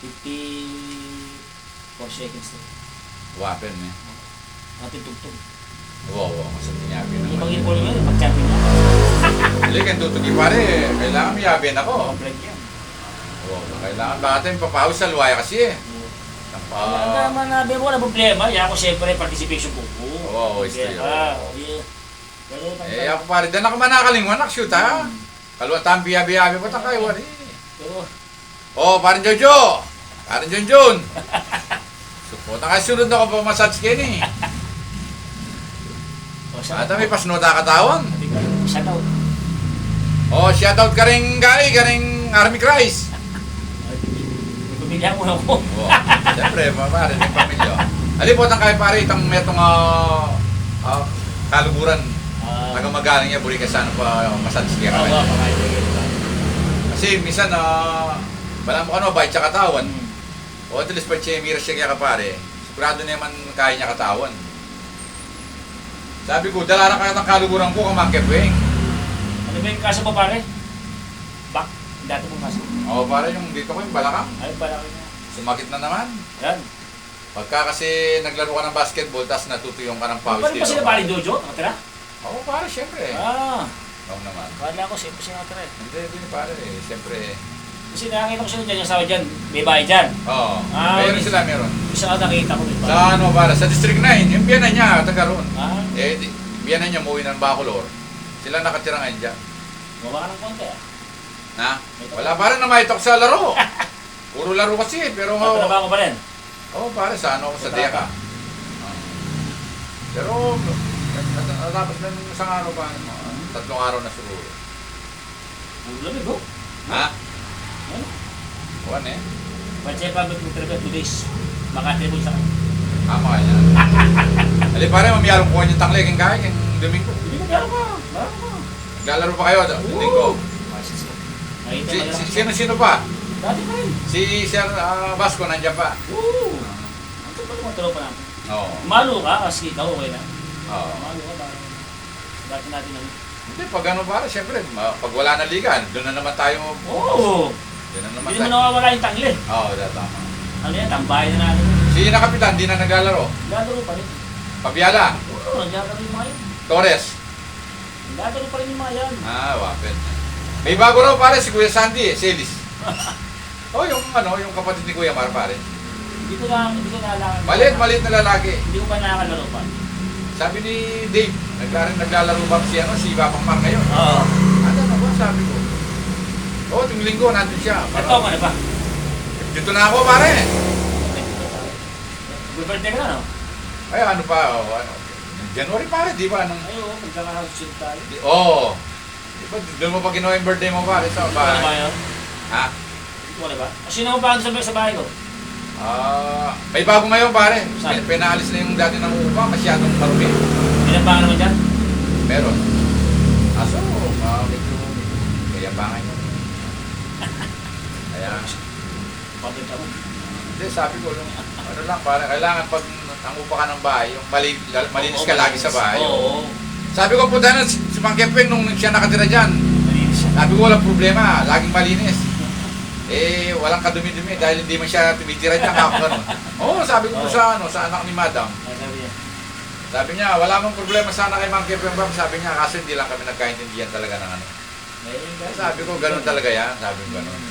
54 seconds na. Wapen eh. Ating tugtog. Wow, masarap niya yabi Yung naman. pag-inform nyo, pag-champion nyo. Halika, tutugi pare. Kailangan may yabi ako. Complete yan. Wow, kailangan bakit papawis sa luwaya kasi eh. Ang naman nabi mo, wala problema. Yan ako siyempre participation ko. Oo, istri. Yeah. Ako pare, dan ako manakalingwan, nakshoot ha. Kalwatan, biyabi-yabi po tayo kayo, wari. Oh, parang Jojo. Parang Junjun. Support na kayo sunod na ko pa massage kayo ni. At may pasnuta katawan. Shoutout. Oh, shoutout ka rin guy, ka rin Army Christ. Pamilya mo na ko. Oh, siyempre, pare, may pamilya. Alipotan kayo pare, itong metong kaluguran. Nagamagaling niya, buri ka sana pa massage niya kami. Kasi minsan, wala mo bait siya katawan. O at least pag siya miras siya kaya pare, sigurado naman kaya niya katawan. Sabi ko, dalara ka ng kaluguran ko, kamakepweng. Ano ba yung kaso mo pare? Back? Dati mong kaso? Oo pare, yung dito ko yung balakang. Ay, balakang niya. Sumakit na naman. Yan. Pagka kasi naglaro ka ng basketball, tapos natutuyong ka ng pawis Paano pa sila pare Jojo? Nakatira? Oo pare, siyempre. Oo naman. Kala ko siyempre siya nakatira eh. Hindi pare, siyempre. Kasi nakakita ko sila dyan, yung asawa dyan, may bahay dyan. Oo, meron okay. sila, meron. Isa ka nakita ko dito. Sa ano pare, sa District 9, yung biyanan niya, taga roon. Eh, Biyanan niya, umuwi ng Bacolor. Sila nakatira ngayon dyan. gawa ka ng konti ah. Na? Wala pare na maitok sa laro. Puro laro kasi, pero... Trabaho ko pa rin? Oo pare, sa ano, sa Deka. Pero, natapos na ng isang araw pa, 3 araw na siguro. Ang lamig oh. Ha? Ano? Buwan eh. Ba't siya pa mag-travel 2 days? Maka-tribol sa kanya. Tama ka yan. Ali pare, mamiyarong ko yung tangli, yung kaya, yung Domingo. Hindi mo kaya pa. Marami pa. Naglalaro pa kayo, Domingo. Sino pa? Dati pa rin. Si Sir Vasco nandiyan pa. Oo. Ang ito pa naman turo pa namin. Oo. Malo ka kasi ikaw okay na. Oo. Malo ka para dati natin ano. Hindi, pag ano pare, siyempre, pag wala na ligan, doon na naman tayo. Oo. Doon na naman Hindi tayo. naman nawawala yung tangli. Oo, tama. Ano yan, tambay na natin. Si Nakapitan, di na naglalaro. Naglalaro pa rin. Pabiala, Oo, naglalaro yung mga yan. Torres. Naglalaro pa rin yung mga yan. Wapen. May bago raw pare si Kuya Sandy, Celis. Oh, yung yung kapatid ni Kuya Mar pare. Hindi ko naalala. Maliit na lalaki. Hindi ko pa nakakalaro pa. Sabi ni Dave, naglalaro ba si Babang Mar ngayon? Oo. Ano ba sabi ko? Oh, tuwing linggo nandun siya. Ito ka na ba? Dito na ako pare. Good birthday ka na, no? Ay, ano pa, January pare, di ba? Ay, oo, magkakasunod tayo. Oo. Di ba, doon mo pa ginawa yung birthday mo pare sa Ito ka na ba bahay? yun? Ha? Ito ka na ba? Sino mo pa sa bahay ko? May bago ngayon pare. Saan? Pinaalis na yung dati ng upa, masyadong marumi. Pinabangan naman dyan? Meron. Aso, medyo kayabangan yun. Kaya, Pabalik ako. hindi, sabi ko, ano lang, pare, kailangan pag ang upa ka ng bahay, yung malinis ka lagi sa bahay. Oo. Sabi ko, punta na si Mang Kepeng nung siya nakatira dyan. Malinis siya. Sabi ko, walang problema, laging malinis. Walang kadumi-dumi dahil hindi man siya tumitira dyan ako ganun. Oo, sabi ko sa anak ni Madam. Sabi niya. Sabi niya, wala mong problema sana kay Mang Kepeng Bam. Sabi niya, kaso hindi lang kami nagkaintindihan talaga ng ano. Sabi ko, ganun talaga yan. Sabi ko, ganun.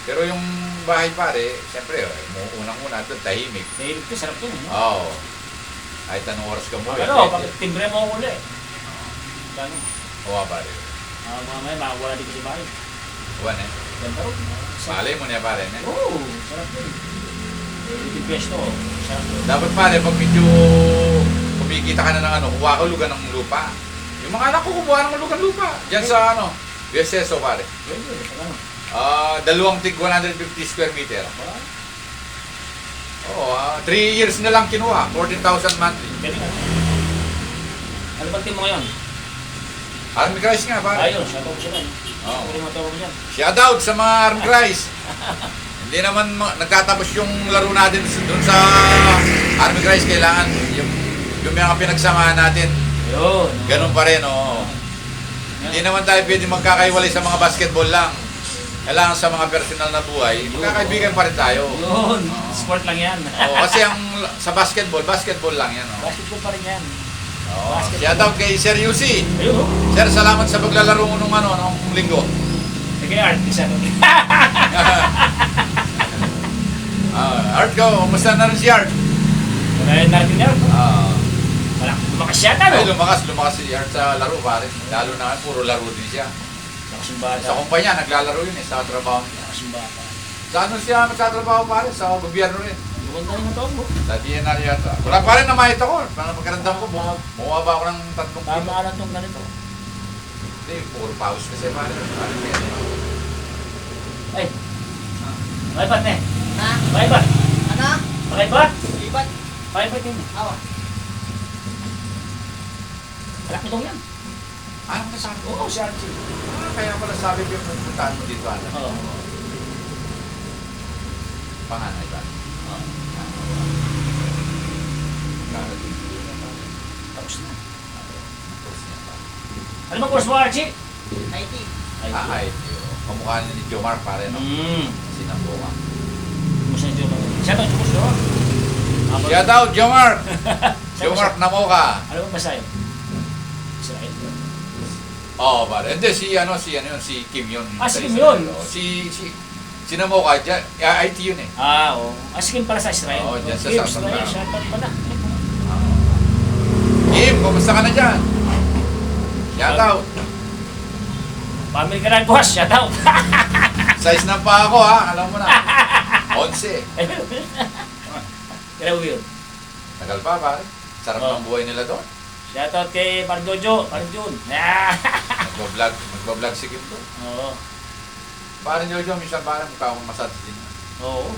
Pero yung bahay pare, siyempre, unang-una doon, tahimik. Tahimik ko, sarap yun. Oo. Kahit anong oras ka mo. Pag timbre mo ako ulit. Gano? Oo, pare. Mamaya, makawala dito sa bahay. Buwan eh. Ganda rin. Malay mo niya pare. Oo, sarap yun. Yung pesto, sarap yun. Dapat pare, pag medyo kumikita ka na ng kuha ka lugan ng lupa. Yung mga anak ko kumuha ng lugan lupa. Diyan sa BSSO pare. Yun, ano? Dalawang tig 150 square meter. Oo, 3 years na lang kinuha. 14,000 monthly. Galing ano? Ano bang team mo ngayon? Army Christ nga pare. Ayun, shoutout ko sila. Oo. Pwede matawag dyan. Shout out sa mga Army Christ. Hindi naman nagtatapos yung laro natin doon sa Army Christ. Kailangan yung mga pinagsamahan natin. Ayun. Ganun pa rin, oo. Hindi naman tayo pwede magkakaiwalay sa mga basketball lang. Kailangan sa mga personal na buhay, magkakaibigan pa rin tayo. Yun, Oo. sport lang yan. Kasi sa basketball lang yan. Oh. Basketball pa rin yan. Oh. Basketball. Shout out kay Sir Yusi. Ayun, oh. Sir, salamat sa paglalaro mo nung linggo. Kaya art, isa nun. Art ko, kumusta na rin si Art? Kaya natin yan. Wala, lumakas siya na, Ay, no? lumakas si Art sa laro pare. Lalo na puro laro din siya. Lakas yung bata. Sa kumpanya, naglalaro yun sa trabaho niya. Lakas yung bata. Sa ano siya magtatrabaho pare? Sa gobyerno rin. Gumanda rin ang taon mo. Sa DNR yata. Wala pa rin na makita ko. Parang pagkarandam ko, bumaba ako ng 3 kilo. Tama ka lang itong ganito. Hindi, puro pause kasi pare. Ay. Makibat na eh. Ha? Makibat. Ano? Makibat. Ibat? Makibat yun. Awa. Anak mo daw yan. Ano ka sabi? Oo, si Archie. Kaya pala sabi ko yung pupuntahan mo dito. Ano? Oo. Panganay ba? Oo. Tapos na. Ano bang course mo, Archie? IT. Ay, kamukha niya ni Jomar pare. No? Sinambuka. Kumusta yung Jomar? Siya ba yung course doon? Shout out, Jomar! Jomar Namoka. Ano bang basa yun? Israel. Oo, pare. Hindi, si Kim yun. Ah, si Kim yun? Si Namoka, IT yun eh. Ah, oo. Askin pala sa Israel. Oo, dyan sa Kim, South Israel. America. Siya pala. Kim, kumusta ka na dyan? Shout out. Family ka na, boss. Shout out. Size na pa ako ha, alam mo na. 11. Kaya mo yun. Tagal pa pare. Sarap Oo. ng buhay nila doon. Shout out kay Parang Jojo. Parang Jun. Magbablog si Kim doon. Oo. Parang Jojo, minsan parang mukha akong massage din. Oo.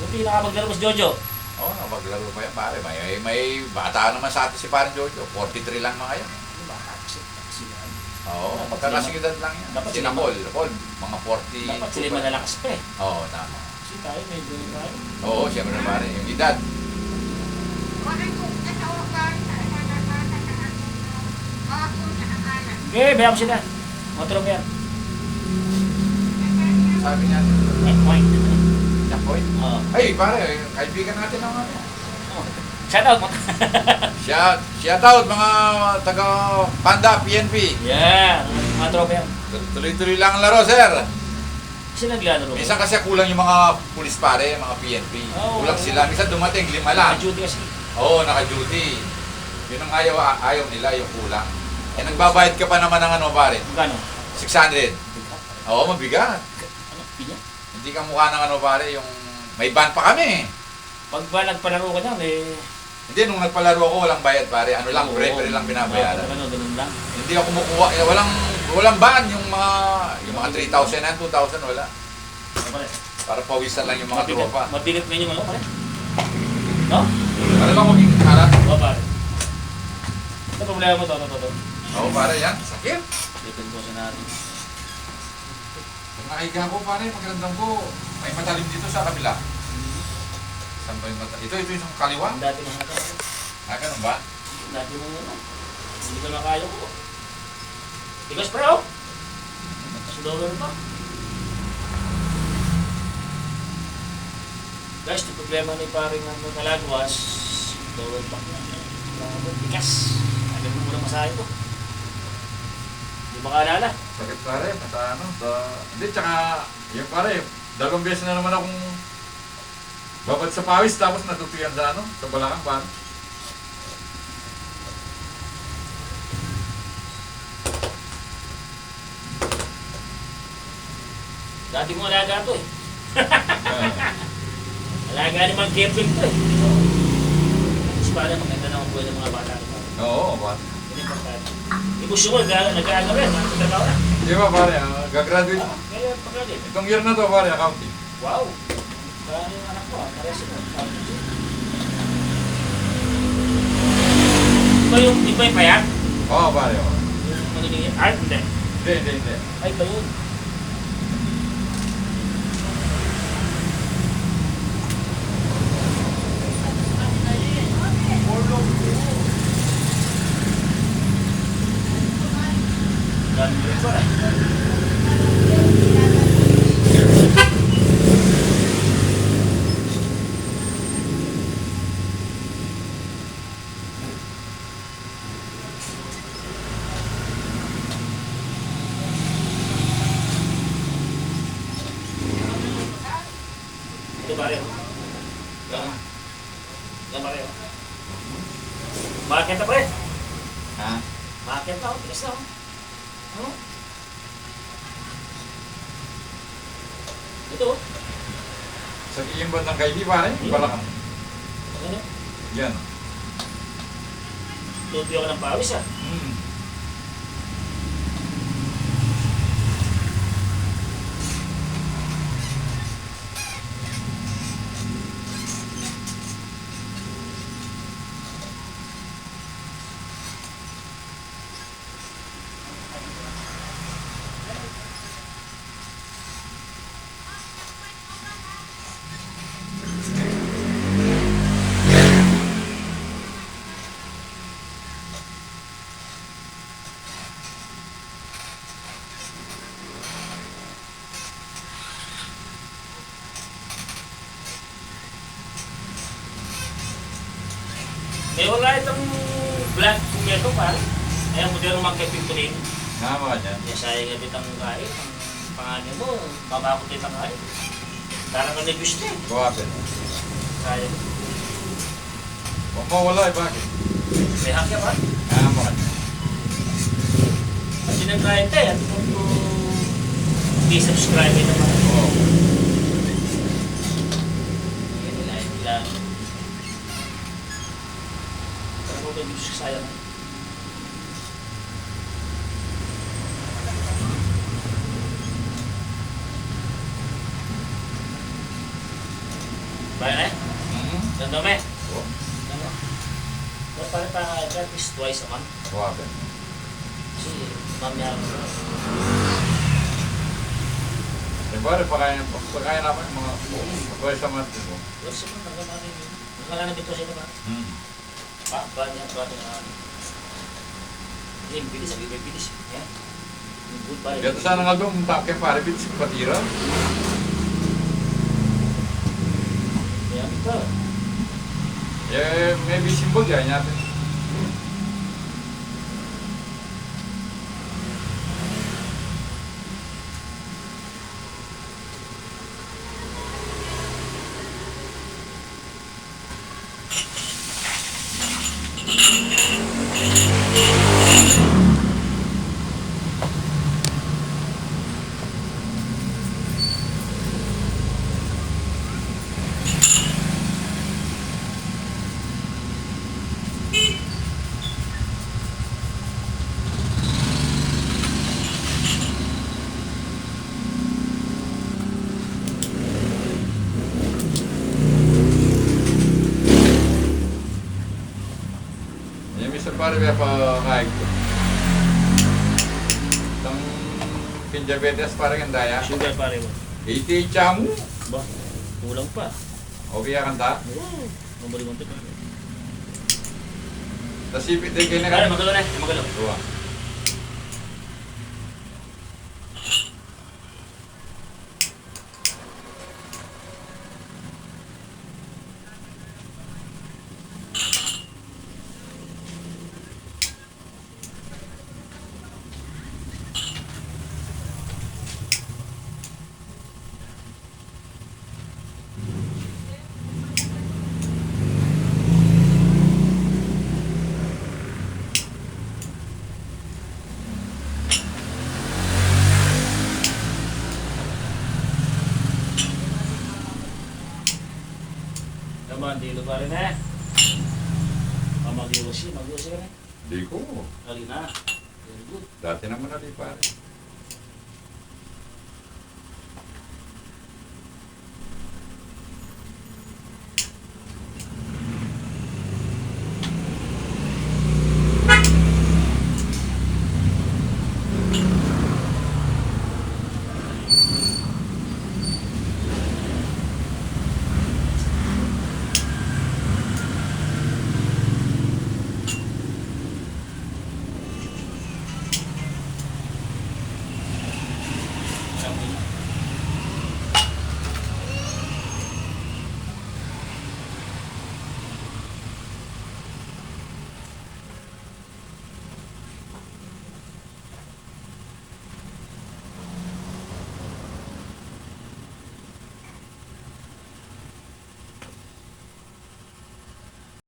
Buti nakapaglaro mo si Jojo. Oo, napaglaro pa yan pare. May bata naman sa atin si parang Jojo. 43 lang mga yan. Ano ba? Kasi yan. Oo, Dapat magkakasigidad lang yan. dapat Sina sila- Paul, mga 40. Dapat sila malalakas pa eh. Oo, tama. Kasi tayo may gawin tayo. Oo, siyempre pare. Yung edad. Okay, bayan ko sila. Motor mo yan. Sabi niya, Point. Jackpoint. Oo. Ay, pare, kaibigan natin ang ano. Shout out mo. Shout out mga taga Panda, PNP. Yeah. Mga tropa yan. Tuloy-tuloy lang ang laro, sir. Kasi naglalaro. Minsan kasi kulang yung mga pulis pare, mga PNP. Oo. Kulang sila. Minsan dumating, 5 lang. Duty kasi. Oo, naka-duty. Yun ang ayaw nila, yung kulang. Eh, nagbabayad ka pa naman ng ano, pare? Magkano? 600. Oo, mabigat. Ano? Pinya? Hindi ka mukha ng ano, pare, yung may ban pa kami. Pag ba nagpalaro ka niyan, eh... Hindi, nung nagpalaro ako, walang bayad, pare. Ano lang, Oo. pre-pre lang binabayaran. Ano, ganun lang. Hindi ako kumukuha, walang ban, yung mga 3,000 and 2,000, wala. Ano pare? Para pawisan lang yung mga Mabigat- tropa. Mabigat na yung ano pare? No? Ano lang maging harap? Oo pare. Ito problema mo to. Oo, pare, yan. Sakit. Lipin ko sa natin. Pag nakahiga ko, pare, magandang ko, may matalim dito sa kabila. Saan ba yung matalim? Ito yung kaliwa. Ang dati mo natin. Ganun ba? Ang dati mo ano. Hindi ko na kaya ko. Tigas pre oh. Sudolan pa. Guys, yung problema ni paring ano nalagwas. Sudolan pa niya. Tigas. Agad mo muna masahe ko. Hindi makaalala. Sakit pare, ano, hindi, tsaka, yung pare, 2 beses na naman akong babad sa pawis, tapos natutuyan sa ano, sa balakang pare. Dati mo alaga to eh. Alaga ni Mang Kevin to eh. Tapos para maganda na ang buhay ng mga bata. Oo, pare. Hindi importante. Ibus mo, nag-aaga rin. Nagtrabaho na. Di ba pare, gagraduate. Kaya pag-alit. Itong year na to pare, accounting. Wow! Parang yung anak ko, parehas ito. Di ba yung payat? Oo pare, oo. Yung magiging art? Hindi. Hindi. Ay, ba yun? Dami rin pala. pare. Yan. Yan pare. Makakita pare. Ha? Makakita ako. Tigas na ako. Ano? Ito oh. Sa iyong bandang kaili pare, balakang. Ano? Yan. Tutuyo ako ng pawis ah. Eh wala itong black kumeto pare. Ayan mo din ang magkapinturin. Nga dyan. Kaya sayang nga bitang kain. Ang pangalan mo, babakot din ang kain. Parang ka negos na eh. Buwapin. Sayang. Huwag mawala eh, bakit? May hakya pa. Nga dyan. At sinag-client tayo. At kung hindi subscribe naman. Oo. Hindi nila. Parang ko negos ka sayang. Bayan eh? Ganda mo eh? Oo. Ano? Parang at least twice a month. Buwapin. Kasi mamaya Eh, pare, pagkain namin mga pagkain sa mga tipo. wala sa mga nagkamarin yun. Wala na dito sila ba? Ba niya, ba niya. Hindi, bilis. Sabi may bilis. Yan. Goodbye. Dito sana nga doon, tapos pare, bits patira. Yan ito. Eh, maybe simbol yan natin. Pare kaya pa kain ko. Itong pindiabetes parang ang daya. Sugar pare mo. 88 mo. Ba? Kulang pa. Okay ya kanta. Oo. Mamali mo ito. Tapos ipit din kayo na Pare, kami. magalo na. Magalo. Dua. Naman, dito pare na. Mag-iwas ka na. Di ko. Halina. Very good. Dati naman na di pare.